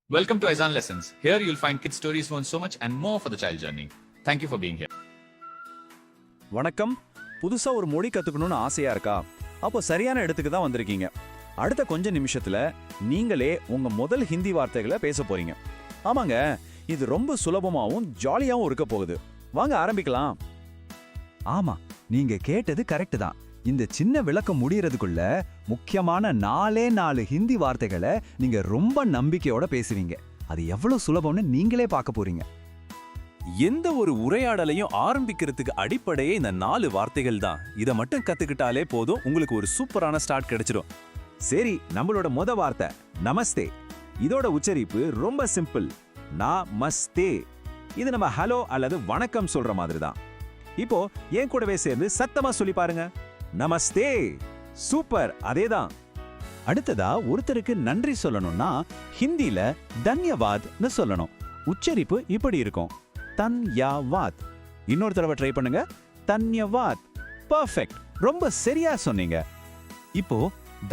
Welcome to Aizan Lessons. Here you'll find kids stories learn so much and more for the child journey. Thank you for being here. வணக்கம். புதுசா ஒரு மொழி கத்துக்கணும்னு ஆசையா இருக்கா? அப்போ சரியான இடத்துக்கு தான் வந்திருக்கீங்க. அடுத்த கொஞ்ச நிமிஷத்துல நீங்களே உங்க முதல் ஹிந்தி வார்த்தைகளை பேச போறீங்க. ஆமாங்க, இது ரொம்ப சுலபமாவும் ஜாலியாவும் இருக்க போகுது. வாங்க ஆரம்பிக்கலாம். ஆமா, நீங்க கேட்டது கரெக்ட் தான். இந்த சின்ன விளக்கம் முடியறதுக்குள்ள முக்கியமான 4 ஹிந்தி வார்த்தைகளை நீங்க ரொம்ப நம்பிக்கையோட பேசுவீங்க. அது எவ்வளவு சுலபம்னு நீங்களே பார்க்க போறீங்க. எந்த ஒரு உரையாடலையும் ஆரம்பிக்கிறதுக்கு அடிப்படையே இந்த 4 வார்த்தைகள் தான். இதை மட்டும் கத்துக்கிட்டாலே போதும், உங்களுக்கு ஒரு சூப்பரான ஸ்டார்ட் கிடைச்சிடும். சரி, நம்மளோட வார்த்தை நமஸ்தே. இதோட உச்சரிப்பு ரொம்ப சிம்பிள். நமஸ்தே. இது நம்ம ஹலோ அல்லது வணக்கம் சொல்ற மாதிரி தான். இப்போ என் கூடவே சேர்ந்து சத்தமா சொல்லி பாருங்க. நமஸ்தே. சூப்பர், அதேதான். அடுத்ததா ஒருத்தருக்கு நன்றி சொல்லணும்னா ஹிந்தில தன்யவாத்னு சொல்லணும். உச்சரிப்பு இப்படி இருக்கும், தன்யவாத். இன்னொரு தடவை ட்ரை பண்ணுங்க, தன்யவாத். பெர்ஃபெக்ட், ரொம்ப சரியா சொன்னீங்க. இப்போ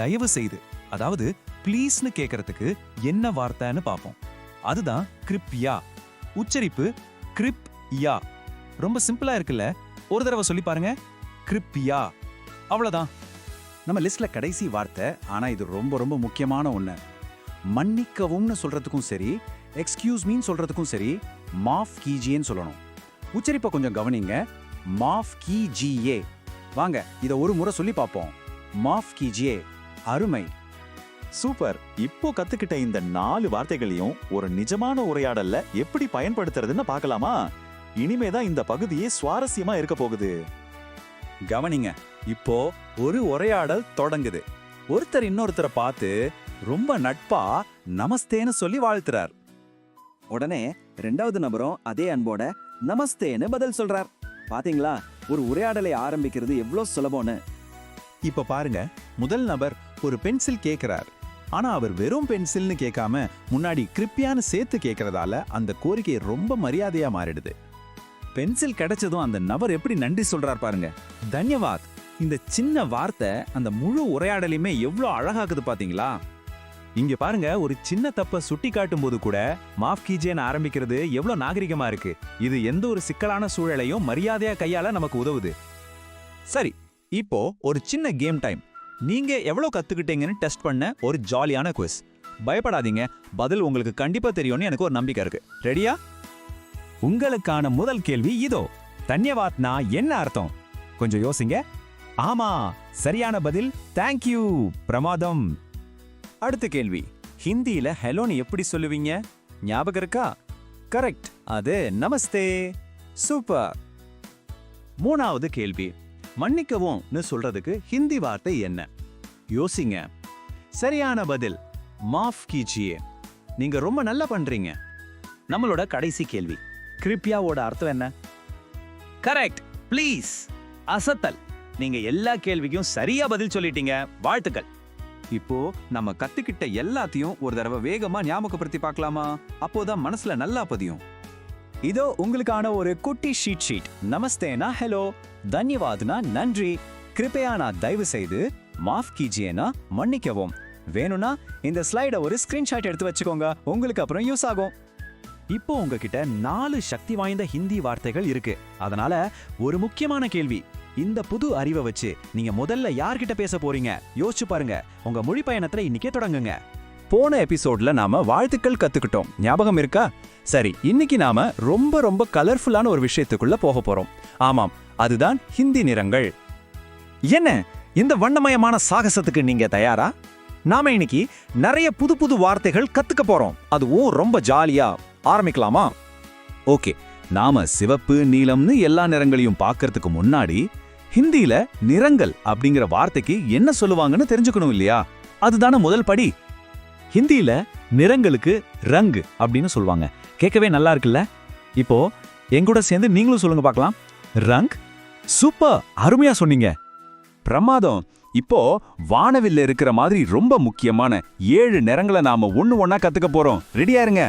தயவு செய்து, அதாவது ப்ளீஸ்னு கேட்கறதுக்கு என்ன வார்த்தைன்னு பார்ப்போம். அதுதான் கிருப்யா. உச்சரிப்பு கிரிப் யா. ரொம்ப சிம்பிளா இருக்குல்ல? ஒரு தடவை சொல்லி பாருங்க, கிருப்யா. அவ்வளவுதான். நம்ம லிஸ்ட்ல கடைசி வார்த்தை, ஆனா இது ரொம்ப ரொம்ப முக்கியமான ஒண்ணு. மன்னிக்கவும்னு சொல்றதுக்கும் சரி, எக்ஸ்கியூஸ் மீன்னு சொல்றதுக்கும் சரி, மாஃப் கீஜியேன்னு சொல்லணும். உச்சரிப்பை கொஞ்சம் கவனிங்க. மாஃப் கீஜியே. வாங்க இதை ஒரு முறை சொல்லி பார்ப்போம். மாஃப் கீஜியே. அருமை, சூப்பர். இப்போ கத்துக்கிட்ட இந்த 4 வார்த்தைகளையும் ஒரு நிஜமான உரையாடல்ல எப்படி பயன்படுத்துறதுன்னு பார்க்கலாமா? இனிமேதான் இந்த பகுதியே சுவாரஸ்யமா இருக்க போகுது. கவனிங்க, இப்போ ஒரு உரையாடல் தொடங்குது. ஒருத்தர் இன்னொருத்தரை பார்த்து ரொம்ப நட்பா நமஸ்தேன்னு சொல்லி வாழ்த்துறார். உடனே 2வது நபரும் அதே அன்போட நமஸ்தேன்னு பதில் சொல்றார். பாத்தீங்களா, ஒரு உரையாடலை ஆரம்பிக்கிறது எவ்வளவு சுலபம்னு. இப்ப பாருங்க, முதல் நபர் ஒரு பென்சில் கேட்கிறார். ஆனா அவர் வெறும் பென்சில்னு கேட்காம முன்னாடி கிருப்பியான்னு சேர்த்து கேட்கறதால அந்த கோரிக்கை ரொம்ப மரியாதையா மாறிடுது. பென்சில் கிடைச்சதும் அந்த நபர் எப்படி நன்றி சொல்றார் பாருங்க, தன்யவாத். இந்த சின்ன வார்த்தை அந்த முழு உரையாடலையுமே எவ்வளவு அழகாக்குது பாத்தீங்களா? இங்க பாருங்க, ஒரு சின்ன தப்ப சுட்டி காட்டும் போது கூட மாஃப் கீஜேன்னு ஆரம்பிக்கிறது எவ்வளவு நாகரிகமா இருக்கு. இது எந்த ஒரு சிக்கலான சூழலையும் மரியாதையா கையாள நமக்கு உதவுது. சரி, இப்போ ஒரு சின்ன கேம் டைம். நீங்க எவ்வளவு கத்துக்கிட்டீங்கன்னு டெஸ்ட் பண்ண ஒரு ஜாலியான குவிஸ். பயப்படாதீங்க, பதில் உங்களுக்கு கண்டிப்பா தெரியும்னு எனக்கு ஒரு நம்பிக்கை இருக்கு. ரெடியா? உங்களுக்கான முதல் கேள்வி இதோ. தன்யவாத்னா என்ன அர்த்தம்? கொஞ்சம் யோசிங்க. ஆமா, சரியான பதில் தேங்க்யூ, பிரமாதம். அடுத்த கேள்வி, ஹிந்தியில ஹலோன்னு எப்படி சொல்லுவீங்க? ஞாபகம் இருக்கா? கரெக்ட், அது நமஸ்தே. சூப்பர். 3வது கேள்வி, மன்னிக்கவும்னு சொல்றதுக்கு ஹிந்தி வார்த்தை என்ன? யோசிங்க. சரியான பதில் மாஃப் கீஜியே. நீங்க ரொம்ப நல்லா பண்றீங்க. நம்மளோட கடைசி கேள்வி, கிருப்யாவோட அர்த்தம் என்ன? Correct, please. அசத்தல். நீங்க எல்லா கேள்விக்கும் சரியா பதில் சொல்லிட்டீங்க. வாழ்த்துக்கள். இப்போ நம்ம கத்துக்கிட்ட எல்லாத்தையும் ஒரு தடவை வேகமா ஞாபகப்படுத்தி பார்க்கலாமா? அப்போதான் மனசுல நல்லா பதியும். இதோ உங்களுக்கான ஒரு குட்டி ஷீட். நமஸ்தேனா ஹலோ, தன்யவாத்னா நன்றி, கிருபையானா தயவு செய்து, மாஃப் கீஜியேனா மன்னிக்கவும். வேணும்னா இந்த ஸ்லைட ஒரு ஸ்கிரீன்ஷாட் எடுத்து வச்சுக்கோங்க, உங்களுக்கு அப்புறம் யூஸ் ஆகும். இப்போ உங்ககிட்ட 4 சக்தி வாய்ந்த ஹிந்தி வார்த்தைகள் இருக்கு. அதனால ஒரு முக்கியமான கேள்வி, இந்த புது அறிவை வச்சு நீங்க முதல்ல யார்கிட்ட பேச போறீங்க? யோசிச்சு பாருங்க. உங்க மொழி பயணத்துல இன்னைக்கே தொடங்குங்க. போன எபிசோட்ல நாம வாழ்த்துக்கள் கத்துக்கிட்டோம், ஞாபகம் இருக்கா? சரி, இன்னைக்கு நாம ரொம்ப ரொம்ப கலர்ஃபுல்லான ஒரு விஷயத்துக்குள்ள போக போறோம். ஆமாம், அதுதான் ஹிந்தி நிறங்கள். என்ன, இந்த வண்ணமயமான சாகசத்துக்கு நீங்க தயாரா? நாம இன்னைக்கு நிறைய புது புது வார்த்தைகள் கத்துக்க போறோம். அதுவும் ரொம்ப ஜாலியா. ஆரம்பிக்கலாமா? ஓகே, நாம சிவப்பு, நீலம்னு எல்லா நிறங்களையும் பார்க்கறதுக்கு முன்னாடி ஹிந்தியில நிறங்கள் அப்படிங்கிற வார்த்தைக்கு என்ன சொல்லுவாங்கன்னு தெரிஞ்சுக்கணும் இல்லையா? அதுதான முதல் படி. ஹிந்தியில நிறங்களுக்கு ரங் அப்படின்னு சொல்லுவாங்க. கேட்கவே நல்லா இருக்குல்ல? இப்போ எங்கூட சேர்ந்து நீங்களும் சொல்லுங்க பார்க்கலாம். ரங். சூப்பர், அருமையா சொன்னீங்க. பிரமாதம். இப்போ வானவில்ல இருக்கிற மாதிரி ரொம்ப முக்கியமான 7 நிறங்களை நாம ஒண்ணு ஒண்ணா கத்துக்க போறோம். ரெடியா இருங்க.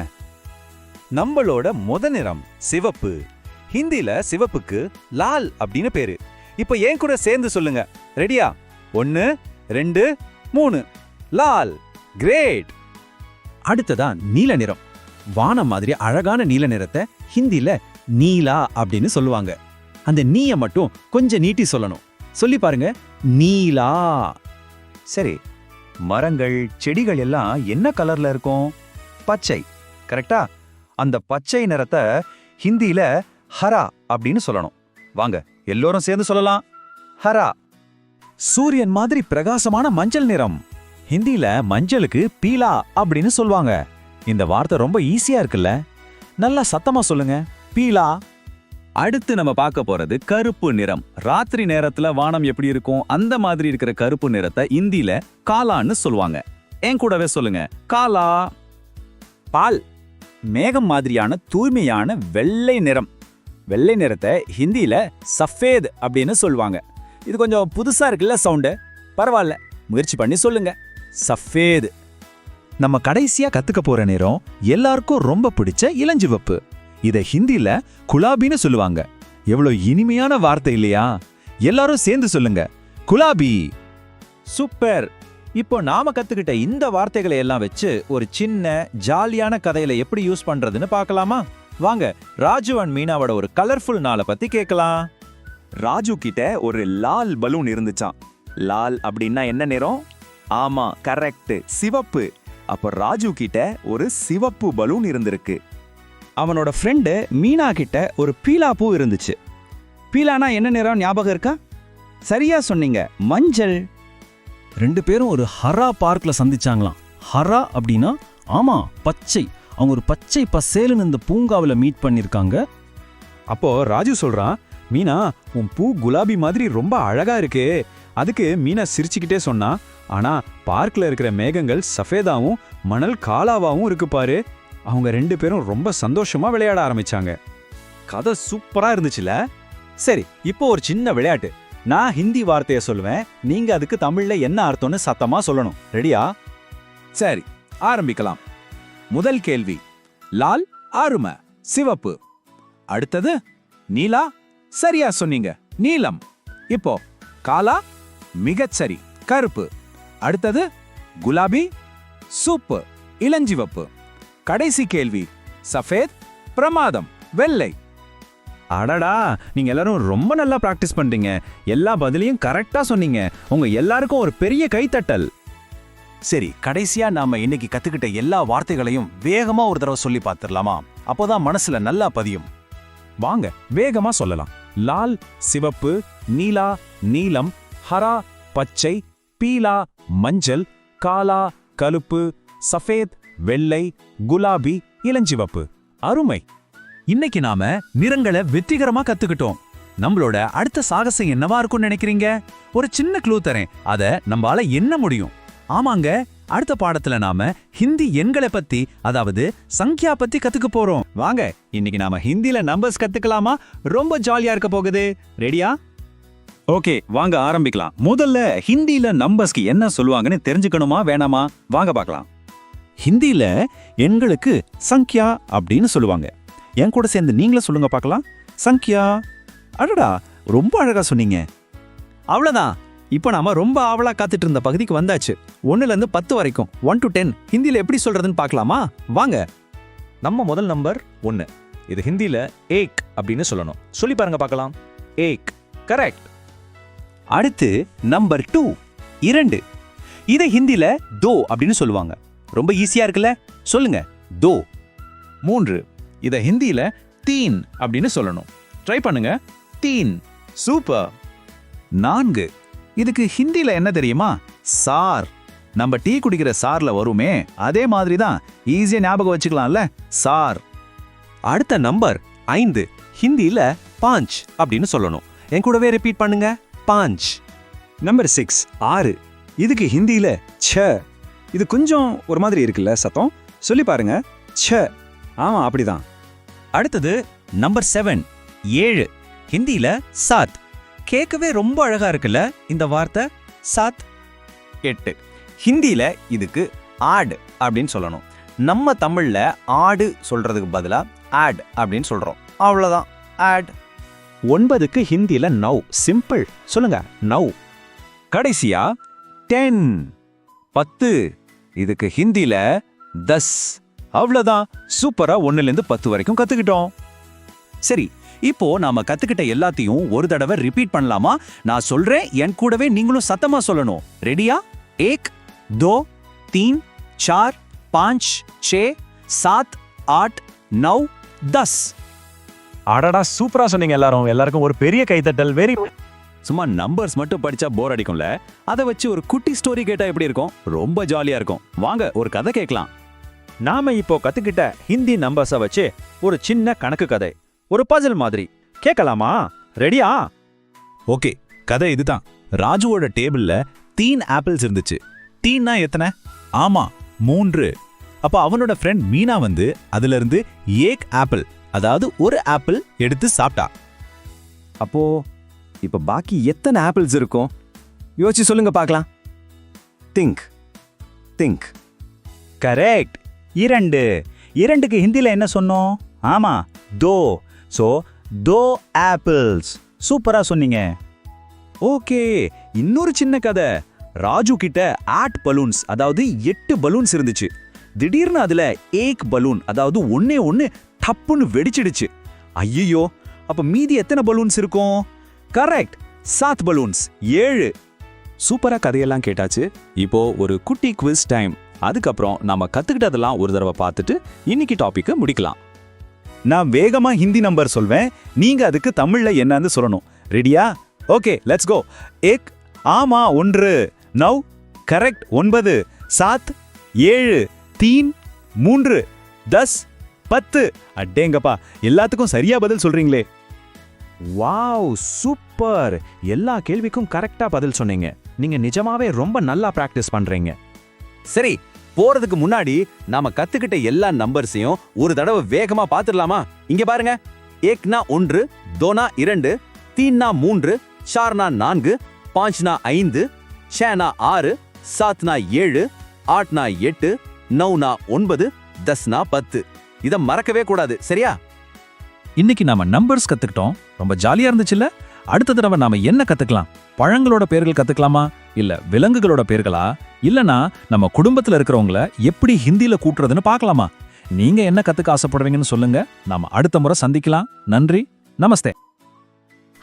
நம்மளோட முத நிறம் சிவப்பு. ஹிந்தில சிவப்புக்கு லால் அப்படின்னு பேரு. இப்போ என் கூட சேர்ந்து சொல்லுங்க. ரெடியா? 1 2 3. லால். கிரேட். அடுத்ததா நீல நிறம். வானம் மாதிரி அழகான நீல நிறத்தை ஹிந்தில நீலா அப்படின்னு சொல்லுவாங்க. அந்த நீய மட்டும் கொஞ்சம் நீட்டி சொல்லணும். சொல்லி பாருங்க, நீலா. சரி, மரங்கள் செடிகள் எல்லாம் என்ன கலர்ல இருக்கும்? பச்சை. கரெக்டா? அந்த பச்சை நிறத்தை ஹிந்தியில ஹரா அப்படின்னு சொல்லணும். வாங்க எல்லோரும் சேர்ந்து சொல்லலாம், ஹரா. சூரியன் மாதிரி பிரகாசமான மஞ்சள் நிறம். ஹிந்தியில மஞ்சளுக்கு பீலா அப்படின்னு சொல்லுவாங்க. இந்த வார்த்தை ரொம்ப ஈஸியா இருக்குல்ல? நல்லா சத்தமா சொல்லுங்க, பீலா. அடுத்து நம்ம பார்க்க போறது கருப்பு நிறம். ராத்திரி நேரத்துல வானம் எப்படி இருக்கும் அந்த மாதிரி இருக்கிற கருப்பு நிறத்தை இந்தியில காலான்னு சொல்லுவாங்க. என் கூடவே சொல்லுங்க, காலா. பால். மேகம் மாதிரியான தூய்மையான வெள்ளை நிறம். வெள்ளை நிறத்தை ஹிந்தியில சஃபேத் அப்படின்னு சொல்லுவாங்க. இது கொஞ்சம் புதுசா இருக்குல்ல சவுண்டு? பரவாயில்ல, முயற்சி பண்ணி சொல்லுங்க, சஃபேத். நம்ம கடைசியா கத்துக்க போற நேரம் எல்லாருக்கும் ரொம்ப பிடிச்ச இளஞ்சிவப்பு. இத ஹிந்தில குலாபின்னு சொல்லுவாங்க. எவ்வளவு இனிமையான வார்த்தை இல்லையா? எல்லாரும் சேர்ந்து சொல்லுங்க, குலாபி. சூப்பர். இப்போ நாம கத்துக்கிட்ட இந்த வார்த்தைகளை எல்லாம் வச்சு ஒரு சின்ன ஜாலியான கதையில எப்படி யூஸ் பண்றதுன்னு பார்க்கலாமா? வாங்க ராஜு அண்ட் மீனாவோட ஒரு கலர்ஃபுல் நாளை பத்தி கேட்கலாம். ராஜு கிட்ட ஒரு லால் பலூன் இருந்துச்சான். லால் அப்படின்னா என்ன நிறம்? ஆமா, கரெக்ட், சிவப்பு. அப்ப ராஜு கிட்ட ஒரு சிவப்பு பலூன் இருந்திருக்கு. அவனோட ஃப்ரெண்டு மீனா கிட்ட ஒரு பீலா பூ இருந்துச்சு. பீலானா என்ன நிறம் ஞாபகம் இருக்கா? சரியா சொன்னீங்க, மஞ்சள். ரெண்டு பேரும் ஒரு ஹரா பார்க்ல சந்திச்சாங்களாம். ஹரா அப்படின்னா ஆமா, பச்சை. அவங்க ஒரு பச்சை பசேலுன்னு இந்த பூங்காவில் மீட் பண்ணிருக்காங்க. அப்போ ராஜு சொல்றான், மீனா உன் பூ குலாபி மாதிரி ரொம்ப அழகா இருக்கு. அதுக்கு மீனா சிரிச்சுக்கிட்டே சொன்னா, ஆனா பார்க்ல இருக்கிற மேகங்கள் சஃபேதாவும் மணல் காலாவாவும் இருக்கு பாரு. அவங்க ரெண்டு பேரும் ரொம்ப சந்தோஷமா விளையாட ஆரம்பிச்சாங்க. கதை சூப்பரா இருந்துச்சுல? சரி, இப்போ ஒரு சின்ன விளையாட்டு. நான் ஹிந்தி வார்த்தையை சொல்லுவேன், நீங்க அதுக்கு தமிழ்ல என்ன அர்த்தம்னு சத்தமா சொல்லணும். ரெடியா? சரி, ஆரம்பிக்கலாம். முதல் கேள்வி, லால் அருமை, சிவப்பு. அடுத்தது நீலா, சரியா சொன்னீங்க, நீலம். இப்போ காலா, மிகச்சரி, கருப்பு. அடுத்தது குலாபி, சூப்பர், இளஞ்சிவப்பு. கடைசி கேள்வி, சஃபேத், பிரமாதம், வெள்ளை. அடடா, நீங்க எல்லாரும் ரொம்ப நல்லா பிராக்டிஸ் பண்றீங்க. எல்லா பதிலையும் கரெக்டா சொன்னீங்க. உங்க எல்லாருக்கும் ஒரு பெரிய கைத்தட்டல். சரி, கடைசியா நாம இன்னைக்கு கத்துக்கிட்ட எல்லா வார்த்தைகளையும் வேகமா ஒரு தடவை சொல்லி பார்த்துடலாமா? அப்போதான் மனசுல நல்லா பதியும். வாங்க வேகமா சொல்லலாம். லால் சிவப்பு, நீலா நீலம், ஹரா பச்சை, பீலா மஞ்சள், காலா கருப்பு, சஃபேத் வெள்ளை, குலாபி இளஞ்சிவப்பு. அருமை. இன்னைக்கு நாம நிறங்களை வெற்றிகரமா கத்துக்கிட்டோம். நம்மளோட அடுத்த சாகசம் என்னவா இருக்கும்னு நினைக்கிறீங்க? ஒரு சின்ன க்ளூ தரேன், அத நம்மால என்ன முடியும். ஆமாங்க, அடுத்த பாடத்துல நாம ஹிந்தி எண்களை பத்தி, அதாவது சங்கியா பத்தி கத்துக்க போறோம். வாங்க இன்னைக்கு நாம ஹிந்தில நம்பர்ஸ் கத்துக்கலாமா? ரொம்ப ஜாலியா இருக்க போகுது. ரெடியா? ஓகே, வாங்க ஆரம்பிக்கலாம். முதல்ல ஹிந்தில நம்பர்ஸ்க்கு என்ன சொல்லுவாங்கன்னு தெரிஞ்சுக்கணுமா வேணாமா? வாங்க பார்க்கலாம். ஹிந்தில எண்களுக்கு சங்கியா அப்படின்னு சொல்லுவாங்க. என் கூட சேர்ந்து நீங்களும் சொல்லுங்க பார்க்கலாம், சங்கியா. அடடா, ரொம்ப அழகா சொன்னீங்க. அவ்வளவுதான். இப்போ நாம ரொம்ப ஆவலா காத்துட்டு இருந்த பகுதிக்கு வந்தாச்சு. 1ல இருந்து 10 வரைக்கும், 1 to 10 ஹிந்தில எப்படி சொல்றதுன்னு பார்க்கலாமா? வாங்க. நம்ம முதல் நம்பர் 1. இது ஹிந்தில ஏக் அப்படின்னு சொல்லணும். சொல்லி பாருங்க பார்க்கலாம், ஏக். கரெக்ட். அடுத்து நம்பர் 2, 2. இதை ஹிந்தில தோ அப்படின்னு சொல்லுவாங்க. ரொம்ப ஈஸியா இருக்குல்ல? சொல்லுங்க, தோ. 3. இதை ஹிந்தில தீன் அப்படின்னு சொல்லணும். ட்ரை பண்ணுங்க, தீன். சூப்பர். 4. இதுக்கு ஹிந்தில என்ன தெரியுமா? சார். நம்ம டீ குடிக்கிற சார்ல வருமே, அதே மாதிரி தான். ஈஸியா ஞாபகம் வச்சுக்கலாம்ல, சார். அடுத்த நம்பர் 5. ஹிந்தில பாஞ்ச் அப்படின்னு சொல்லணும். என் கூடவே ரிப்பீட் பண்ணுங்க, பாஞ்ச். நம்பர் 6, 6. இதுக்கு ஹிந்தில ச. இது கொஞ்சம் ஒரு மாதிரி இருக்குல்ல சத்தம்? சொல்லி பாருங்க, ச. ஆமா, அப்படிதான். அடுத்தது நம்பர் 7, 7. ஹிந்தில சாத். கேட்கவே ரொம்ப அழகா இருக்குல்ல இந்த வார்த்தை, சாத். 8. ஹிந்தில இதுக்கு ஆட் அப்படின்னு சொல்லணும். நம்ம தமிழ்ல ஆடு சொல்றதுக்கு பதிலா ஆட் அப்படின்னு சொல்றோம். அவ்வளவுதான், ஆட். 9க்கு ஹிந்தில நவ். சிம்பிள். சொல்லுங்க, நவ். கடைசியா 10, 10. இதுக்கு ஹிந்தில தஸ். அவ்வளவுதான். சூப்பரா 1ல இருந்து 10 வரைக்கும் கத்துக்கிட்டோம். சரி, இப்போ நாம கத்துக்கிட்ட எல்லாத்தையும் ஒரு தடவை ரிப்பீட் பண்ணலாமா? நான் சொல்றேன், என் கூடவே நீங்களும் சத்தமா சொல்லணும். ரெடியா? 1 2 3 4 5 6 7 8 9 10. அடடா, சூப்பரா சொன்னீங்க எல்லாருக்கும் ஒரு பெரிய கைத்தட்டல். வெரி சும்மா நம்பர்ஸ் மட்டும் படிச்சா போர் அடிக்கும்ல, அதை வச்சு ஒரு குட்டி ஸ்டோரி கேட்டா எப்படி இருக்கும்? ரொம்ப ஜாலியா இருக்கும். வாங்க ஒரு கதை கேட்கலாம். நாம இப்போ கத்துக்கிட்ட ஹிந்தி நம்பர்ஸை வச்சு ஒரு சின்ன கணக்கு கதை, ஒரு பசில் மாதிரி கேட்கலாமா? ரெடியா? ஓகே, கதை இதுதான். ராஜுவோட டேபிள்ல 3 ஆப்பிள்ஸ் இருந்துச்சு. 3னா எத்தனை? ஆமா, 3. அப்ப அவனோட ஃப்ரெண்ட் மீனா வந்து அதுல இருந்து 1 ஆப்பிள், அதாவது ஒரு ஆப்பிள் எடுத்து சாப்பிட்டா. அப்போ இப்ப பாக்கி எத்தனை ஆப்பிள்ஸ் இருக்கும்? யோசிச்சு சொல்லுங்க பார்க்கலாம். Think think. கரெக்ட். 2. 2க்கு ஹிந்தில என்ன சொன்னோம்? ஆமா, தோ. சோ தோ ஆப்பிள்ஸ். சூப்பரா சொன்னீங்க. ஓகே, இன்னொரு சின்ன கதை. ராஜு கிட்ட 8 பலூன்ஸ், அதாவது 8 பலூன்ஸ் இருந்துச்சு. திடீர்னு அதுல 1 பலூன், அதாவது ஒன்னே ஒன்னு டப்புன்னு வெடிச்சிடுச்சு. ஐயோ, அப்ப மீதி எத்தனை பலூன்ஸ் இருக்கும்? Correct, 7 balloons. 7. சூப்பரா கதையெல்லாம் கேட்டாச்சு. இப்போ ஒரு குட்டி குவிஸ் டைம். அதுக்கப்புறம் நாம கத்துக்கிட்டதெல்லாம் ஒரு தடவை பார்த்துட்டு இன்னைக்கு டாபிக்கை முடிக்கலாம். நான் வேகமா ஹிந்தி நம்பர் சொல்வேன், நீங்க அதுக்கு தமிழ்ல என்னன்னு சொல்லணும். ரெடியா? Okay, let's go. 1 ஆமா 1 9 கரெக்ட் 9 7 7 3 3 10 10. அடேங்கப்பா, எல்லாத்துக்கும் சரியா பதில் சொல்றீங்களே. Wow, super. எல்லா கேள்விக்கும் கரெக்டா பதில் சொன்னீங்க. நீங்க நிஜமாவே ரொம்ப நல்லா பிராக்டிஸ் பண்றீங்க. சரி, போறதுக்கு முன்னாடி நாம கத்துக்கிட்ட எல்லா நம்பர்ஸையும் ஒரு தடவை வேகமா பாத்துடலாமா? இங்க பாருங்க. 1னா 1, 2னா 2, 3னா 3, 4னா 4, 5னா 5, 6னா 6, 7னா 7, 8னா 8, 9னா 9, 10னா 10. இத மறக்கவே கூடாது, சரியா? இன்னைக்கு நாம நம்பர்ஸ் கத்துக்கிட்டோம். ரொம்ப ஜாலியா இருந்துச்சுல்ல? அடுத்த தடவை நாம என்ன கத்துக்கலாம்? பழங்களோட பெயர்கள் கத்துக்கலாமா? இல்ல விலங்குகளோட பெயர்களா? இல்லனா நம்ம குடும்பத்துல இருக்கிறவங்கள எப்படி ஹிந்தில கூட்டுறதுன்னு பார்க்கலாமா? நீங்க என்ன கத்துக்க ஆசைப்படுறீங்கன்னு சொல்லுங்க. நாம அடுத்த முறை சந்திக்கலாம். நன்றி, நமஸ்தே.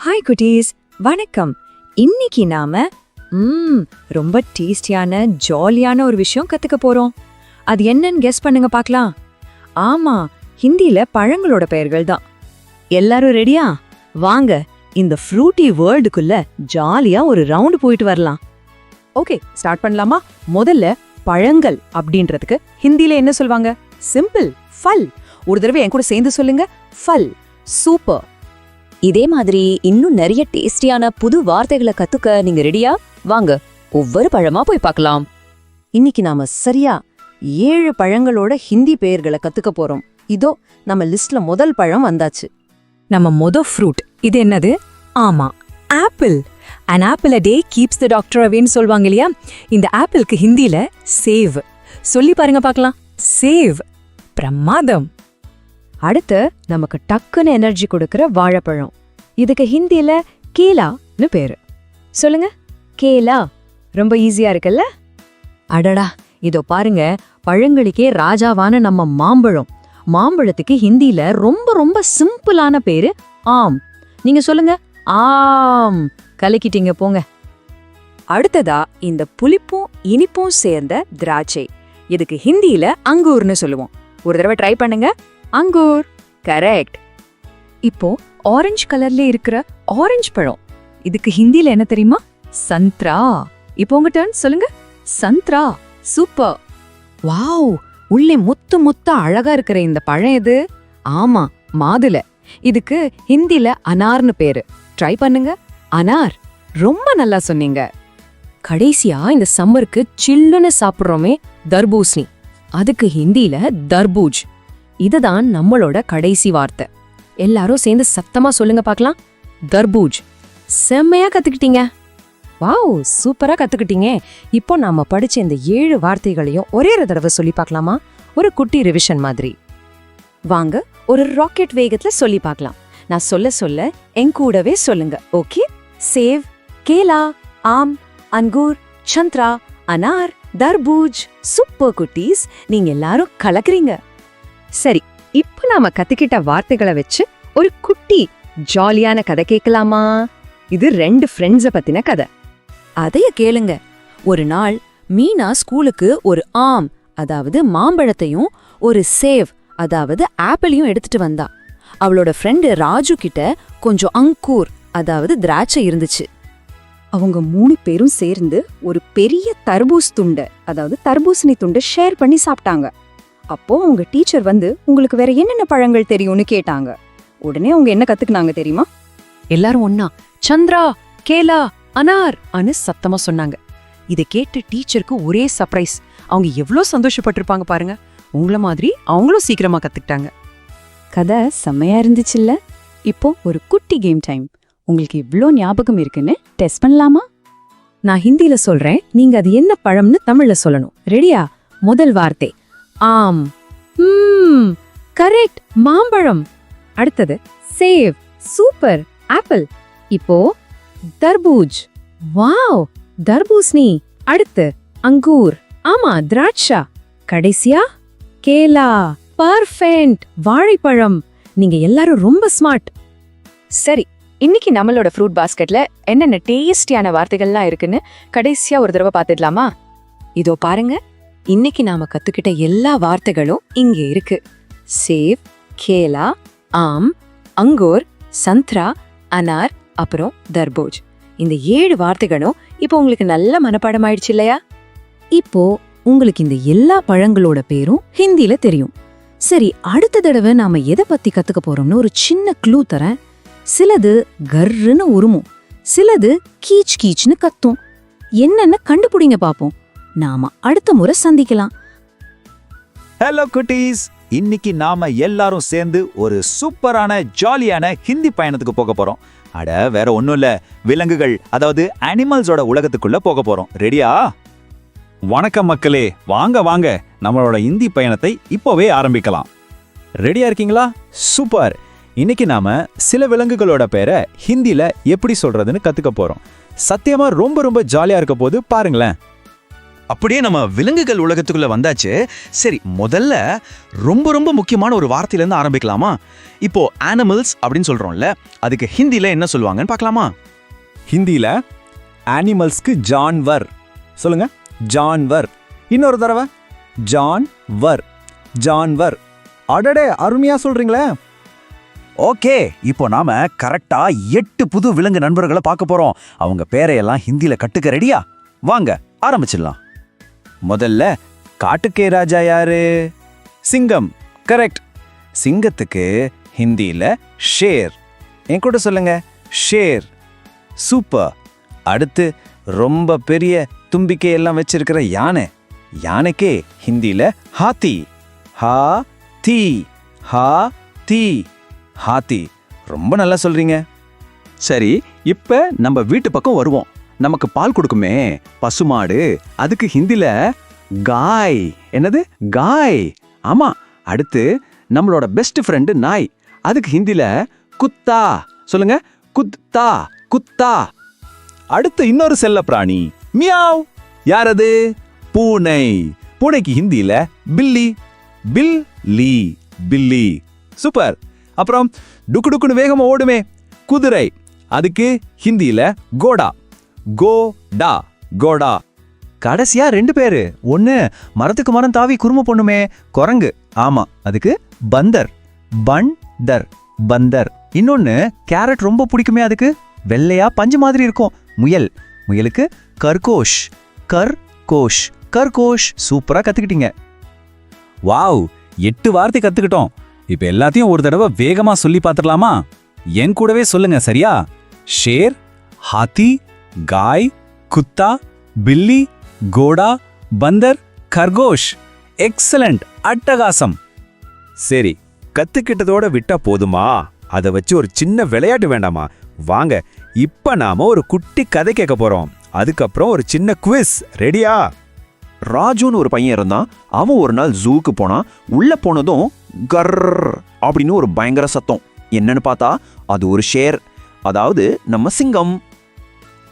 ஹாய் குட்டீஸ், வணக்கம். இன்னைக்கு நாம ரொம்ப டேஸ்டியான ஜாலியான ஒரு விஷயம் கத்துக்க போறோம். அது என்னன்னு கெஸ் பண்ணுங்க பார்க்கலாம். ஆமா, ஹிந்தில பழங்களோட பெயர்கள் தான். எல்லாரும் ரெடியா? வாங்க இந்த ஃப்ரூட்டி வேர்ல்டுக்குள்ள ஜாலியா ஒரு ரவுண்ட் போயிட்டு வரலாம். ஓகே, ஸ்டார்ட் பண்ணலாமா? முதல்ல பழங்கள் அப்படின்றதுக்கு ஹிந்தில என்ன சொல்வாங்க? சிம்பிள், ஃபல். ஒரு தடவை என் கூட சேர்ந்து சொல்லுங்க, ஃபல். சூப்பர். இதே மாதிரி இன்னும் நிறைய டேஸ்டியான புது வார்த்தைகளை கத்துக்க நீங்க ரெடியா? வாங்க ஒவ்வொரு பழமா போய் பார்க்கலாம். இன்னைக்கு நாம சரியா 7 பழங்களோட ஹிந்தி பெயர்களை கத்துக்க போறோம். இதோ நம்ம லிஸ்ட்ல முதல் பழம் வந்தாச்சு. நம்ம ஃப்ரூட் இது என்னது? ஆமா, apple. an apple a day keeps the doctor awayன்னு சொல்வாங்க இல்லையா? இந்த ஆப்பிளுக்கு ஹிந்தில சேவ். சொல்லி பாருங்க பார்க்கலாம். சேவ். பிரமாதம். அடுத்து நமக்கு டக்குன்னு எனர்ஜி கொடுக்கிற வாழைப்பழம். இதுக்கு ஹிந்தில கேலான்னு பேரு. சொல்லுங்க, கேலா. ரொம்ப ஈஸியா இருக்குல்ல? அடடா, இதோ பாருங்க, பழங்களுக்கே ராஜாவான நம்ம மாம்பழம். மாம்பழத்துக்கு ஹிந்தில ரொம்ப ரொம்ப சிம்பிளான பேரு ஆம். நீங்க சொல்லுங்க, ஆம். கலக்கிட்டீங்க போங்க. அடுத்ததா இந்த புளிப்பும் இனிப்பும் சேர்ந்த திராட்சை. இதுக்கு ஹிந்தில அங்கூர்னு சொல்லுவோம். ஒரு தடவை ட்ரை பண்ணுங்க. அங்கூர். கரெக்ட். இப்போ ஆரஞ்சு கலர்ல இருக்கிற ஆரஞ்சு பழம். இதுக்கு ஹிந்தில என்ன தெரியுமா? சந்த்ரா. இப்போ உங்க டர்ன், சொல்லுங்க. சந்த்ரா. சூப்பர். வாவ், உள்ளே முத்து முத்தா அழகா இருக்கிற இந்த பழம் எது? ஆமா, மாதுளை. இதுக்கு ஹிந்தில அனார்னு பேரு. ட்ரை பண்ணுங்க. அனார். ரொம்ப நல்லா சொன்னீங்க. கடைசியா இந்த சம்மருக்கு சில்லுன்னு சாப்பிடுறோமே, தர்பூசணி. அதுக்கு ஹிந்தில தர்பூஜ். இதுதான் நம்மளோட கடைசி வார்த்தை. எல்லாரும் சேர்ந்து சத்தமா சொல்லுங்க பார்க்கலாம். தர்பூஜ். செம்மையா கத்துக்கிட்டீங்க. வாவ், சூப்பரா கத்துக்கிட்டீங்க. இப்போ நாம படிச்ச இந்த 7 வார்த்தைகளையும் ஒரே தடவை சொல்லி பார்க்கலாமா? ஒரு குட்டி ரிவிஷன் மாதிரி. வாங்க ஒரு ராக்கெட் வேகத்துல சொல்லி பார்க்கலாம். நான் சொல்ல சொல்ல என் கூடவே சொல்லுங்க. ஓகே? சேவ், கேலா, ஆம், அங்கூர், சந்த்ரா, அனார், தர்பூஜ். சூப்பர் குட்டீஸ், நீங்க எல்லாரும் கலக்குறீங்க. சரி, இப்போ நாம கத்துக்கிட்ட வார்த்தைகளை வச்சு ஒரு குட்டி ஜாலியான கதை கேட்கலாமா? இது 2 ஃப்ரெண்ட்ஸ பத்தின கதை. அதைய கேளுங்க. ஒரு நாள் மீனா ஸ்கூலுக்கு ஒரு ஆம், அதாவது மாம்பழத்தையும், ஒரு சேவ், அதாவது ஆப்பிளையும் எடுத்துட்டு வந்தா. அவளோட ஃப்ரெண்டு ராஜு கிட்ட கொஞ்சம் அங்கூர், அதாவது திராட்சை இருந்துச்சு. அவங்க 3 பேரும் சேர்ந்து ஒரு பெரிய தர்பூஸ் துண்டை, அதாவது தர்பூசணி துண்டை ஷேர் பண்ணி சாப்பிட்டாங்க. அப்போ அவங்க டீச்சர் வந்து, உங்களுக்கு வேற என்னென்ன பழங்கள் தெரியும்னு கேட்டாங்க. உடனே அவங்க என்ன கத்துக்கினாங்க தெரியுமா? எல்லாரும் ஒன்னா சந்திரா, கேலா, அனார் அனு சத்தமா சொன்னாங்க. இதை கேட்டு டீச்சருக்கு ஒரே சர்ப்ரைஸ். அவங்க எவ்வளோ சந்தோஷப்பட்டிருப்பாங்க பாருங்க. உங்கள மாதிரி அவங்களும் சீக்கிரமா கத்துக்கிட்டாங்க. கதை செம்மையா இருந்துச்சுல்ல? இப்போ ஒரு குட்டி கேம் டைம். உங்களுக்கு இவ்ளோ ஞாபகம் இருக்குன்னு டெஸ்ட் பண்ணலாமா? நான் ஹிந்தில சொல்றேன், நீங்க அது என்ன பழம்னு தமிழ்ல சொல்லணும். ரெடியா? முதல் வார்த்தை ஆம். கரெக்ட், மாம்பழம். அடுத்தது சேவ். Super, apple. இப்போ தர்பூஜ். வாவ், தர்பூசணி. அடுத்து அங்கூர். ஆமா, திராட்சா. கடைசியா கேலா. பர்ஃபெக்ட், வாழைப்பழம். நீங்க எல்லாரும் ரொம்ப ஸ்மார்ட். சரி, இன்னைக்கு நம்மளோட ஃப்ரூட் பாஸ்கெட்ல என்னென்ன டேஸ்டியான வார்த்தைகள்லாம் இருக்குன்னு கடைசியா ஒரு தடவை பார்த்துடலாமா? இதோ பாருங்க. இன்னைக்கு நாம கத்துக்கிட்ட எல்லா வார்த்தைகளும் இங்கே இருக்கு. சேவ், கேலா, ஆம், அங்கூர், சந்த்ரா, அனார், அப்புறம் தர்பூஜ். இந்த 7 வார்த்தைகளும் இப்போ உங்களுக்கு நல்ல மனப்பாடம் ஆயிடுச்சு இல்லையா? இப்போ உங்களுக்கு இந்த எல்லா பழங்களோட பேரும் ஹிந்தில தெரியும். சரி, அடுத்த தடவை நாம எதை பத்தி கத்துக்க போறோம்னு ஒரு சின்ன க்ளூ தரேன். சிலது கர்ன்னு உருமும், சிலது கீச் கீச்னு கத்தும். என்னன்னு கண்டுபிடிங்க பாப்போம். நாம அடுத்த முறை சந்திக்கலாம். ஹலோ குட்டீஸ், இன்னைக்கு நாம எல்லாரும் சேர்ந்து ஒரு சூப்பரான ஜாலியான ஹிந்தி பயணத்துக்கு போக போறோம். அட வேற ஒண்ணும் இல்ல, விலங்குகள், அதாவது அனிமல்ஸோட உலகத்துக்குள்ள போக போறோம். ரெடியா? வணக்கம் மக்களே, வாங்க வாங்க, நம்மளோட ஹிந்தி பயணத்தை இப்போவே ஆரம்பிக்கலாம். ரெடியா இருக்கீங்களா? சூப்பர். இன்னைக்கு நாம சில விலங்குகளோட பேரை ஹிந்தில எப்படி சொல்றதுன்னு கத்துக்க போறோம். சத்தியமா ரொம்ப ரொம்ப ஜாலியா இருக்க போது, பாருங்களேன். அப்படியே நம்ம விலங்குகள் உலகத்துக்குள்ள வந்தாச்சு. சரி, முதல்ல ரொம்ப ரொம்ப முக்கியமான ஒரு வார்த்தையிலேருந்து ஆரம்பிக்கலாமா? இப்போ அனிமல்ஸ் அப்படின்னு சொல்றோம்ல, அதுக்கு ஹிந்தில என்ன சொல்லுவாங்கன்னு பார்க்கலாமா? ஹிந்தில அனிமல்ஸ்க்கு ஜான்வர் சொல்லுங்க. ஜான்வர். இன்னொரு தடவை ஜான்வர். ஜான்வர். அடடே, அருமையா சொல்றீங்களே. ஓகே, இப்போ நாம கரெக்டா 8 புது விலங்கு நண்பர்களை பார்க்க போறோம். அவங்க பேரையெல்லாம் ஹிந்தில கட்டுக்க ரெடியா? வாங்க ஆரம்பிச்சிடலாம். முதல்ல காட்டுக்கே ராஜா யாரு? சிங்கம். கரெக்ட். சிங்கத்துக்கு ஹிந்தியில ஷேர். என் கூட சொல்லுங்க, ஷேர். சூப்பர். அடுத்து ரொம்ப பெரிய தும்பிக்கை எல்லாம் வச்சிருக்கிற யானை. யானைக்கே ஹிந்தியில ஹாத்தி. ஹா தீ. ஹா தீ. ஹாத்தி. ரொம்ப நல்லா சொல்றீங்க. சரி, இப்ப நம்ம வீட்டு பக்கம் வருவோம். நமக்கு பால் கொடுக்குமே பசுமாடு, அதுக்கு ஹிந்தில காய். என்னது? காய். ஆமா. அடுத்து நம்மளோட பெஸ்ட் ஃப்ரெண்டு நாய், அதுக்கு ஹிந்தில குத்தா. சொல்லுங்க, குத்தா. குத்தா. அடுத்து இன்னொரு செல்ல பிராணி, மியாவ். யார் அது? பூனை. பூனைக்கு ஹிந்தியில பில்லி. பில்லி. பில்லி. சூப்பர். அப்புறம் டுக்கு டுக்குன்னு வேகமா ஓடுமே குதிரை, அதுக்கு ஹிந்தியில கோடா. கோடா. கோடா. கடைசியா 2 பேரு. ஒன்னு மரத்துக்கு மரம் தாவி குறும்பு பொண்ணுமே, குரங்கு. ஆமா, அதுக்கு பந்தர். பண்டர். பந்தர். இன்னொன்னு கேரட் ரொம்ப பிடிக்குமே, அதுக்கு வெள்ளையா பஞ்சு மாதிரி இருக்கும், முயல். முயலுக்கு கர்கோஷ். கர்கோஷ். கர்கோஷ். சூப்பரா கத்துக்கிட்டீங்க. வாவ், 8 வார்த்தை கத்துக்கிட்டோம். இப்ப எல்லாத்தையும் ஒரு தடவை வேகமா சொல்லி பார்த்துடலாமா? என் கூடவே சொல்லுங்க, சரியா? ஷேர், ஹாத்தி, காய், குத்தா, பில்லி, கோடா, பந்தர், கர்கோஷ். எக்ஸலண்ட். அட்டகாசம். சரி, கத்துக்கிட்டதோட விட்டா போதுமா? அதை வச்சு ஒரு சின்ன விளையாட்டு வேண்டாமா? வாங்க, இப்ப நாம ஒரு குட்டி கதை கேட்க போறோம். அதுக்கப்புறம் ஒரு சின்ன குவிஸ். ரெடியா? ராஜுன்னு ஒரு பையன் இருந்தான். அவன் ஒரு நாள் ஜூக்கு போனான். உள்ள போனதும் கர் அப்படின்னு ஒரு பயங்கர சத்தம். என்னன்னு பார்த்தா அது ஒரு ஷேர், அதாவது நம்ம சிங்கம்.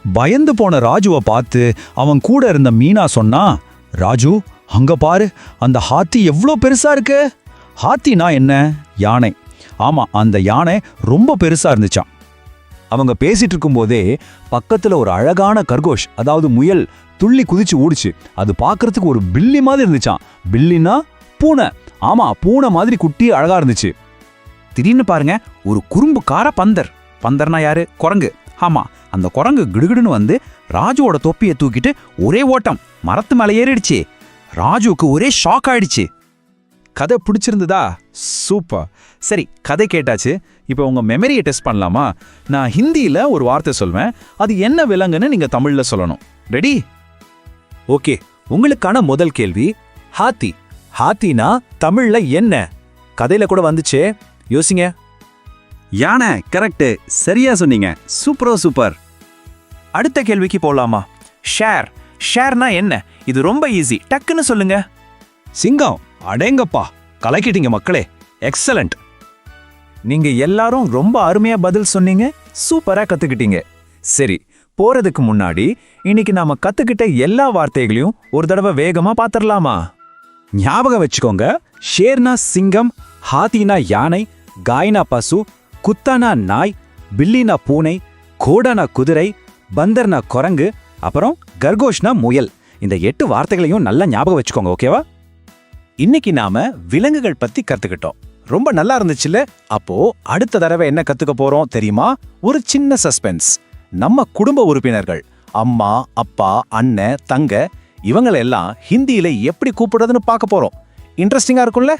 பயந்து போன ராஜுவை பார்த்து அவன் கூட இருந்த மீனா சொன்னா, ராஜு அங்க பாரு, அந்த ஹாத்தி எவ்வளோ பெருசா இருக்கு. ஹாத்தினா என்ன? யானை. ஆமா, அந்த யானை ரொம்ப பெருசா இருந்துச்சாம். அவங்க பேசிட்டு இருக்கும்போதே பக்கத்துல ஒரு அழகான கர்கோஷ், அதாவது முயல், துள்ளி குதிச்சு ஓடுச்சு. அது பார்க்கறதுக்கு ஒரு பில்லி மாதிரி இருந்துச்சாம். பில்லினா பூனை. ஆமா, பூனை மாதிரி குட்டி அழகா இருந்துச்சு. திடீர்னு பாருங்க, ஒரு குறும்புக்கார பந்தர். பந்தர்னா யாரு? குரங்கு. ஆமா, அந்த குரங்கு கிடுகிடுன்னு வந்து ராஜுவோட தொப்பியை தூக்கிட்டு ஒரே ஓட்டம் மரத்து மேலே ஏறிடுச்சு. ராஜுவுக்கு ஒரே ஷாக் ஆயிடுச்சு. கதை பிடிச்சிருந்ததா? சூப்பர். சரி, கதை கேட்டாச்சு. இப்போ உங்க மெமரியை டெஸ்ட் பண்ணலாமா? நான் ஹிந்தியில ஒரு வார்த்தை சொல்வேன், அது என்ன விலங்குன்னு நீங்க தமிழ்ல சொல்லணும். ரெடி? ஓகே, உங்களுக்கான முதல் கேள்வி ஹாத்தி. ஹாத்தினா தமிழ்ல என்ன? கதையில கூட வந்துச்சே, யோசிங்க. யானை. கரெக்ட், சரியா சொன்னீங்க. சூப்பர். அடுத்த கேள்விக்கு போலாமா? ஷேர். ஷேர்னா என்ன? இது ரொம்ப ஈஸி, டக்குன்னு சொல்லுங்க. சிங்கம். அடேங்கப்பா, கலக்கிட்டீங்க மக்களே. எக்ஸலண்ட். நீங்க எல்லாரும் ரொம்ப அருமையா பதில் சொன்னீங்க, சூப்பரா கத்துக்கிட்டீங்க. சரி, போறதுக்கு முன்னாடி இன்னைக்கு நாம கத்துக்கிட்ட எல்லா வார்த்தைகளையும் ஒரு தடவை வேகமா பாத்திரலாமா? ஞாபகம் வச்சுக்கோங்க, ஷேர்னா சிங்கம், ஹாத்தினா யானை, காய்னா பசு, குத்தானா நாய், பில்லினா பூனை, கோடானா குதிரை, பந்தர்னா குரங்கு, அப்புறம் கர்கோஷ்னா முயல். இந்த 8 வார்த்தைகளையும் நல்லா ஞாபகம் வச்சுக்கோங்க, ஓகேவா? இன்னைக்கு நாம விலங்குகள் பத்தி கத்துக்கிட்டோம். ரொம்ப நல்லா இருந்துச்சுல்ல? அப்போ அடுத்த தடவை என்ன கத்துக்க போறோம் தெரியுமா? ஒரு சின்ன சஸ்பென்ஸ். நம்ம குடும்ப உறுப்பினர்கள், அம்மா, அப்பா, அண்ணன், தங்க, இவங்களெல்லாம் ஹிந்தியில எப்படி கூப்பிடுறதுன்னு பார்க்க போறோம். இன்ட்ரெஸ்டிங்கா இருக்கும்ல?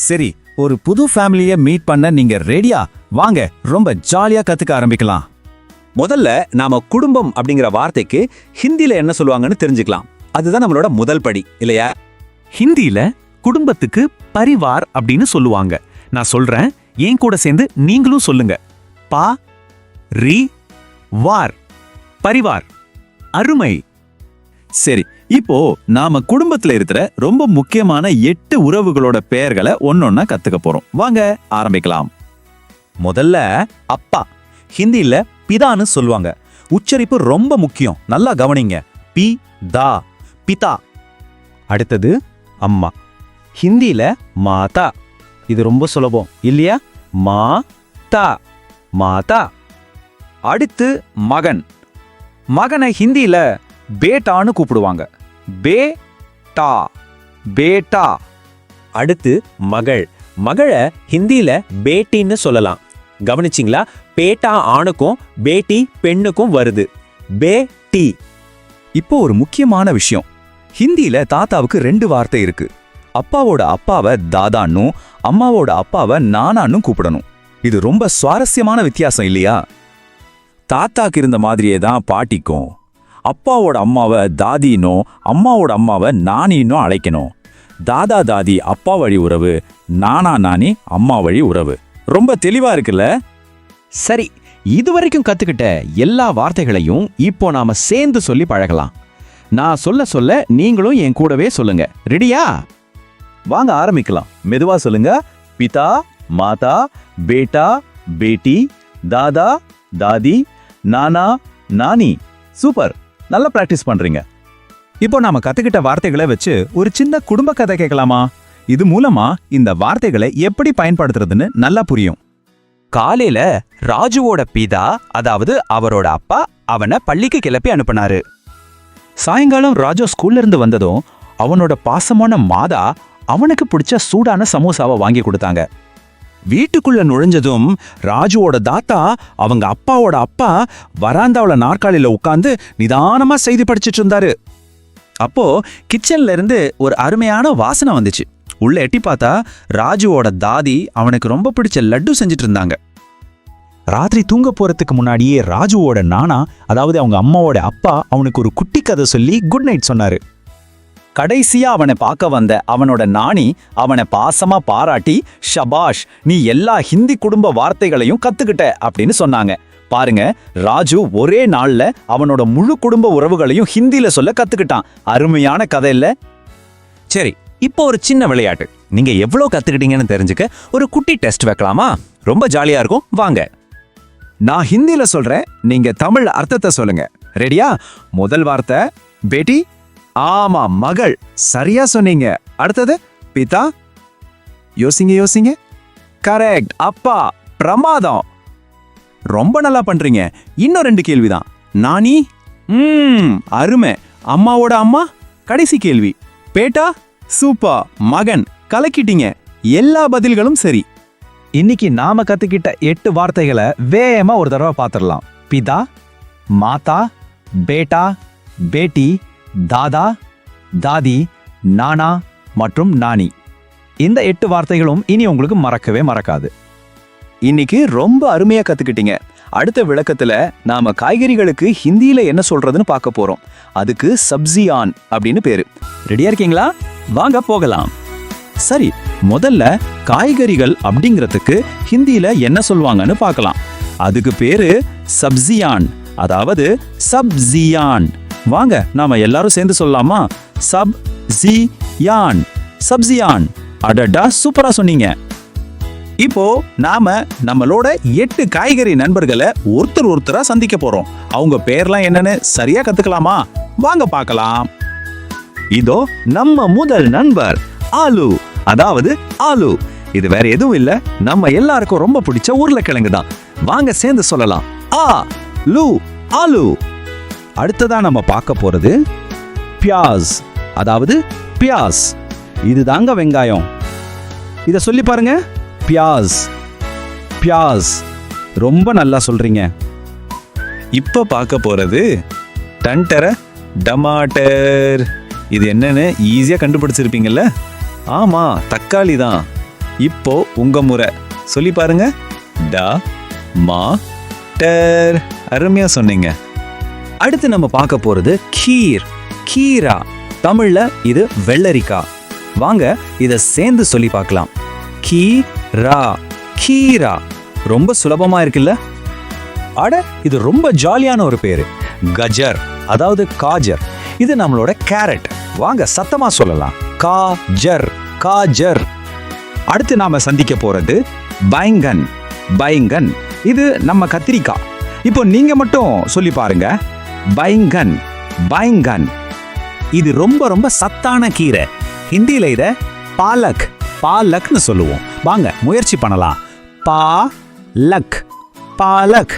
சரி, ஒரு புது ஃபேமிலியை மீட் பண்ண நீங்க ரெடியா? வாங்க, ரொம்ப ஜாலியா கத்துக்க ஆரம்பிக்கலாம். முதல்ல நாம குடும்பம் அப்படிங்கிற வார்த்தைக்கு ஹிந்தியில என்ன சொல்லுவாங்கன்னு தெரிஞ்சுக்கலாம். அதுதான் நம்மளோட முதல் படி, இல்லையா? ஹிந்தியில குடும்பத்துக்கு பரிவார் அப்படின்னு சொல்லுவாங்க. நான் சொல்றேன், என் கூட சேர்ந்து நீங்களும் சொல்லுங்க. பா ரி வார், பரிவார். அருமை. சரி, இப்போ நாம குடும்பத்துல இருக்கிற ரொம்ப முக்கியமான 8 உறவுகளோட பெயர்களை ஒன்னொன்னா கத்துக்க போறோம். வாங்க ஆரம்பிக்கலாம். முதல்ல அப்பா. ஹிந்தியில பிதான்னு சொல்லுவாங்க. உச்சரிப்பு ரொம்ப முக்கியம், நல்லா கவனிங்க. பி தா, பிதா. அடுத்தது அம்மா. ஹிந்தியில மாதா. இது ரொம்ப சுலபம் இல்லையா? மா தா, மாதா. அடுத்து மகன். மகனை ஹிந்தியில பேட்டான்னு கூப்பிடுவாங்க. பேட்டா, பேட்டா. அடுத்து மகள். மகளை ஹிந்தியில பேட்டின்னு சொல்லலாம். கவனிச்சிங்களா? பேட்டா ஆணுக்கும் பேட்டி பெண்ணுக்கும் வருது. பேட்டி. இப்போ ஒரு முக்கியமான விஷயம். ஹிந்தியில தாத்தாவுக்கு 2 வார்த்தை இருக்கு. அப்பாவோட அப்பாவை தாதான்னும் அம்மாவோட அப்பாவை நானான்னும் கூப்பிடணும். இது ரொம்ப சுவாரஸ்யமான வித்தியாசம் இல்லையா? தாத்தாக்கு இருந்த மாதிரியே தான் பாட்டிக்கும். அப்பாவோட அம்மாவை தாதின்னும் அம்மாவோட அம்மாவை நானின்னும் அழைக்கணும். தாதா தாதி அப்பா வழி உறவு, நானா நானி அம்மா வழி உறவு. ரொம்ப தெளிவா இருக்குல்ல? சரி, இதுவரைக்கும் கத்துக்கிட்ட எல்லா வார்த்தைகளையும் இப்போ நாம சேர்ந்து சொல்லி பழகலாம். நான் சொல்ல சொல்ல நீங்களும் என் கூடவே சொல்லுங்க. ரெடியா? வாங்க ஆரம்பிக்கலாம். மெதுவா சொல்லுங்க. பிதா, மாதா, பேட்டா, பேட்டி, தாதா, தாதி, நானா, நானி. சூப்பர், நல்லா பிராக்டிஸ் பண்றீங்க. இப்போ நாம கத்துக்கிட்ட வார்த்தைகளை வச்சு ஒரு சின்ன குடும்ப கதை கேட்கலாமா? இது மூலமா இந்த வார்த்தைகளை எப்படி பயன்படுத்துறதுன்னு நல்லா புரியும். காலையில ராஜுவோட பிதா, அதாவது அவரோட அப்பா, அவனை பள்ளிக்கு கிளப்பி அனுப்பினாரு. சாயங்காலம் ராஜு ஸ்கூல்ல இருந்து வந்ததும் அவனோட பாசமான மாதா அவனுக்கு பிடிச்ச சூடான சமோசாவை வாங்கி கொடுத்தாங்க. வீட்டுக்குள்ள நுழைஞ்சதும் ராஜுவோட தாத்தா, அவங்க அப்பாவோட அப்பா, வராந்தாவுல நாற்காலியில உட்கார்ந்து நிதானமா செய்தி படிச்சிட்டு இருந்தாரு. அப்போ கிச்சன்ல இருந்து ஒரு அருமையான வாசனை வந்துச்சு. உள்ள எட்டி பார்த்தா ராஜுவோட தாதி அவனுக்கு ரொம்ப பிடிச்ச லட்டு செஞ்சுட்டு இருந்தாங்க. ராத்திரி தூங்க போறதுக்கு முன்னாடியே ராஜுவோட நானா, அதாவது அவங்க அம்மாவோட அப்பா, அவனுக்கு ஒரு குட்டி கதை சொல்லி குட் நைட் சொன்னாரு. கடைசியா அவனை பார்க்க வந்த அவனோட நானி அவனை பாசமா பாராட்டி, ஷபாஷ், நீ எல்லா ஹிந்தி குடும்ப வார்த்தைகளையும் கத்துக்கிட்ட அப்படின்னு சொன்னாங்க. பாருங்க, ராஜு ஒரே நாள்ல அவனோட முழு குடும்ப உறவுகளையும் ஹிந்தியில சொல்ல கத்துக்கிட்டான். அருமையான கதை இல்ல? சரி, இப்போ ஒரு சின்ன விளையாட்டு. நீங்க எவ்வளவு கத்துக்கிட்டீங்கன்னு தெரிஞ்சுக்க ஒரு குட்டி டெஸ்ட் வைக்கலாமா? ரொம்ப ஜாலியா இருக்கும். வாங்க, நான் ஹிந்தியில சொல்றேன், நீங்க தமிழ் அர்த்தத்தை சொல்லுங்க. ரெடியா? முதல் வார்த்தை பேட்டி. ஆமா, மகள். சரியா சொன்னீங்க. அடுத்தது பிதா. யோசிங்க. கரெக்ட், அப்பா. பிரமாதம். ரொம்ப நல்லா பண்றீங்க. இன்னும் 2 கேள்விதான். நானி. அருமை. அம்மாவோட அம்மா. கடைசி கேள்வி. பேட்டா. சூப்பர். மகன். கலக்கிட்டீங்க. எல்லா பதில்களும் சரி. இன்னைக்கு நாம கத்துக்கிட்ட 8 வார்த்தைகளை வேகமா ஒரு தடவை பார்த்துடலாம். பிதா, மாதா, பேட்டா, பேட்டி, தாதா, தாதி, நானா மற்றும் நானி. இந்த 8 வார்த்தைகளும் இனி உங்களுக்கு மறக்கவே மறக்காது. இன்னைக்கு ரொம்ப அருமையா கத்துக்கிட்டீங்க. அடுத்த விளக்கத்துல நாம காய்கறிகளுக்கு ஹிந்தியில என்ன சொல்றதுன்னு பார்க்க போறோம். அதுக்கு சப்ஜியான் அப்படின்னு பேரு. ரெடியா இருக்கீங்களா? வாங்க போகலாம். சரி, முதல்ல காய்கறிகள் அப்படிங்கிறதுக்கு ஹிந்தியில என்ன சொல்வாங்கன்னு பார்க்கலாம். அதுக்கு பேரு சப்ஜியான், அதாவது சப்ஜியான். வாங்க நாம எல்லாரும் சேர்ந்து சொல்லலாமா? சப்ஜியான், சப்ஜியான். அடடா, சூப்பரா சொன்னீங்க. இப்போ நாம நம்மளோட 8 காய்கறி நண்பர்களை ஒருத்தரா சந்திக்க போறோம். அவங்க பேர்லாம் என்னன்னு சரியா கத்துக்கலாமா? வாங்க பார்க்கலாம். இதோ நம்ம முதல் நண்பர் ஆலு, அதாவது ஆலு. இது வேற எதுவும் இல்ல, நம்ம எல்லாருக்கும் ரொம்ப பிடிச்ச உருளைக்கிழங்கு தான். வாங்க சேர்ந்து சொல்லலாம். ஆ லு, ஆலு. அடுத்ததா நம்ம பார்க்க போறது பியாஸ், அதாவது பியாஸ். இதுதாங்க வெங்காயம். இத சொல்லி பாருங்க. பியாஸ், பியாஸ். ரொம்ப நல்லா சொல்றீங்க. இப்ப பார்க்க போறது டண்டர டமாட்டர். இது என்னன்னு ஈஸியா கண்டுபிடிச்சிருப்பீங்கல்ல? ஆமா, தக்காளி தான். இப்போ உங்க முறை. சொல்லி பாருங்க. ட மா டர். அருமையா சொன்னீங்க. அடுத்து நம்ம பார்க்க போறது கீர், கீரா. தமிழ்ல இது வெள்ளரிக்காய். வாங்க இத சேர்ந்து சொல்லி பார்க்கலாம். கீரா, கீரா. ரொம்ப சுலபமா இருக்குல்ல? அட, இது ரொம்ப ஜாலியான ஒரு பேரு. கஜர், அதாவது காஜர். இது நம்மளோட கேரட். வாங்க சத்தமா சொல்லலாம். காஜர், காஜர். அடுத்து நாம சந்திக்க போறது பைங்கன், பைங்கன். இது நம்ம கத்திரிக்காய். இப்போ நீங்க மட்டும் சொல்லி பாருங்க. பைங்கன், பைங்கன். இது ரொம்ப ரொம்ப சத்தான கீரை. ஹிந்தியில இத பாலக், பாலக்னு சொல்லுவோம். வாங்க முயற்சி பண்ணலாம். பாலக், பாலக்.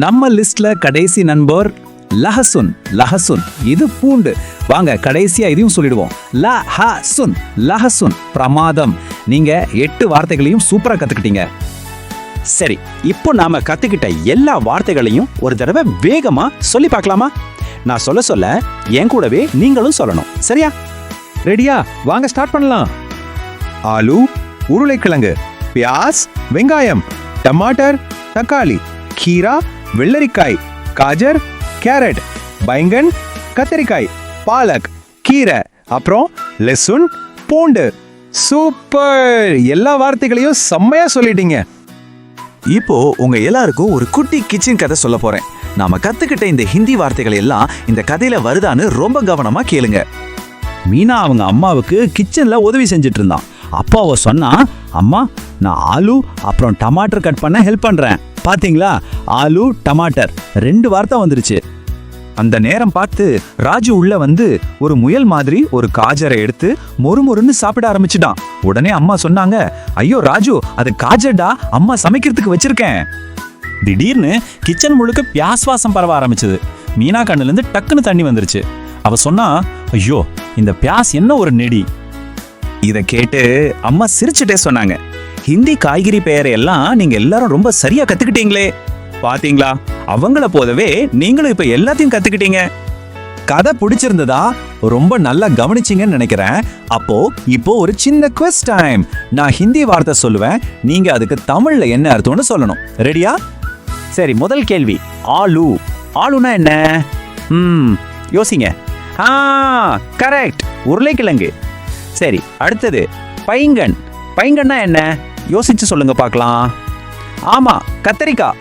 நம்ம லிஸ்ட்ல கடைசி நண்பர் லஹசுன், லஹசுன். இது பூண்டு. வாங்க கடைசியா இதையும் சொல்லிடுவோம். லஹசுன், லஹசுன். பிரமாதம். நீங்க 8 வார்த்தைகளையும் சூப்பரா கத்துக்கிட்டீங்க. சரி, இப்போ நாம கத்துக்கிட்ட எல்லா வார்த்தைகளையும் ஒரு தடவை வேகமா சொல்லி பார்க்கலாமா? நான் சொல்ல சொல்ல என் கூடவே நீங்களும் சொல்லணும். சரியா? ரெடியா? வாங்க ஸ்டார்ட் பண்ணலாம். ஆலு, உருளைக்கிழங்கு. பியாஸ், வெங்காயம். டமாட்டர், தக்காளி. கீரா, வெள்ளரிக்காய். காஜர், கேரட். பைங்கன், கத்தரிக்காய். பாலக், கீரை. அப்புறம் லெசுன், பூண்டு. சூப்பர்! எல்லா வார்த்தைகளையும் செம்மையா சொல்லிட்டீங்க. இப்போ உங்க எல்லாருக்கும் ஒரு குட்டி கிச்சன் கதை சொல்ல போறேன். நாம கத்துக்கிட்ட இந்த ஹிந்தி வார்த்தைகள் எல்லாம் இந்த கதையில வருதான்னு ரொம்ப கவனமா கேளுங்க. மீனா அவங்க அம்மாவுக்கு கிச்சன்ல உதவி செஞ்சுட்டு இருந்தான். அப்பா அவ சொன்னா, அம்மா நான் ஆலு அப்புறம் டமாட்டர் கட் பண்ண ஹெல்ப் பண்றேன். பாத்தீங்களா? ஆலு டமாட்டர் 2 வார்த்தை வந்துருச்சு. அந்த நேரம் பார்த்து ராஜு உள்ள வந்து ஒரு முயல் மாதிரி ஒரு காஜரை எடுத்து மொறுமொறுன்னு சாப்பிட ஆரம்பிச்சுட்டான். உடனே அம்மா சொன்னாங்க, ஐயோ ராஜு, அது காஜர்டா, அம்மா சமைக்கிறதுக்கு வச்சிருக்கேன். திடீர்னு கிச்சன் முழுக்க பியாஸ் வாசம் பரவ ஆரம்பிச்சது. மீனா கண்ணுல இருந்து டக்குன்னு தண்ணி வந்துருச்சு. அவ சொன்னா, ஐயோ இந்த பியாஸ் என்ன ஒரு நெடி. இத கேட்டு அம்மா சிரிச்சுட்டே சொன்னாங்க, ஹிந்தி காய்கறி பெயரை எல்லாம் நீங்க எல்லாரும் ரொம்ப சரியா கத்துக்கிட்டீங்களே. பாத்தீங்களா, அவங்கள போலவே நீங்களும் இப்ப எல்லாத்தையும் கத்துக்கிட்டீங்க. கதை பிடிச்சிருந்ததா? ரொம்ப நல்லா கவனிச்சிங்கன்னு நினைக்கிறேன். இப்போ ஒரு சின்ன குவிஸ் டைம். நான் ஹிந்தி வார்த்தை சொல்லுவேன், நீங்க அதுக்கு தமிழ்ல என்ன அர்த்தம்னு சொல்லணும். ரெடியா? சரி, முதல் கேள்வி. ஆலு. ஆலுனா என்ன? யோசிங்க. கரெக்ட், உருளைக்கிழங்கு. சரி, அடுத்தது பைங்கன். பைங்கன்னா என்ன? யோசிச்சு சொல்லுங்க பார்க்கலாம். ஆமா, கத்தரிக்காய்.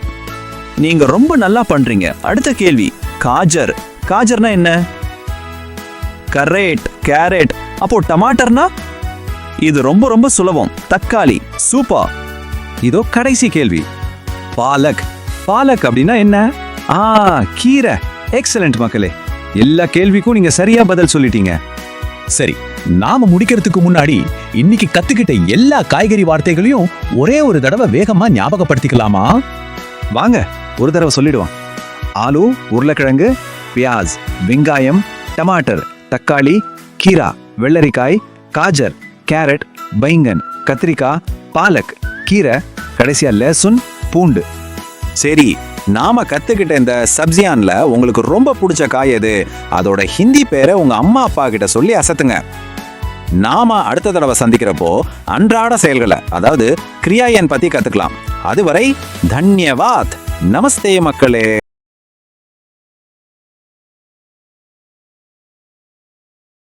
நீங்க ரொம்ப நல்லா பண்றீங்க. அடுத்த கேள்வி, காஜர். காஜர்னா என்ன? Correct, carrot. அப்போ டமாட்டர்னா? இது ரொம்ப ரொம்ப சுலபம், தக்காளி. சூப்பர். இதோ கடைசி கேள்வி, பாலக். பாலக் அப்படின்னா என்ன? கீரை. எக்ஸலண்ட் மக்களே. எல்லா கேள்விக்கும் நீங்க சரியா பதில் சொல்லிட்டீங்க. சரி, நாம முடிக்கிறதுக்கு முன்னாடி இன்னைக்கு கத்துக்கிட்ட எல்லா காய்கறி வார்த்தைகளையும் ஒரே ஒரு தடவை வேகமா ஞாபகப்படுத்திக்கலாமா? வாங்க ஒரு தடவை சொல்லிடுவோம். ஆலு, உருளைக்கிழங்கு, பியாஸ், வெங்காயம், டமாட்டர், தக்காளி, கீரா, வெள்ளரிக்காய், காஜர், கேரட், பைங்கன், கத்திரிக்காய், பாலக், கீரை, கடைசியா லெசுன், பூண்டு. சரி, நாம கத்துக்கிட்ட இந்த சப்ஜியான்ல உங்களுக்கு ரொம்ப பிடிச்ச காய் எது? அதோட ஹிந்தி பேரை உங்க அம்மா அப்பா கிட்ட சொல்லி அசத்துங்க. நாம அடுத்த தடவை சந்திக்கிறப்போ அன்றாட செயல்களை, அதாவது கிரியாயன் பத்தி கத்துக்கலாம். அதுவரை தன்யவாத். நமஸ்தே மக்களே.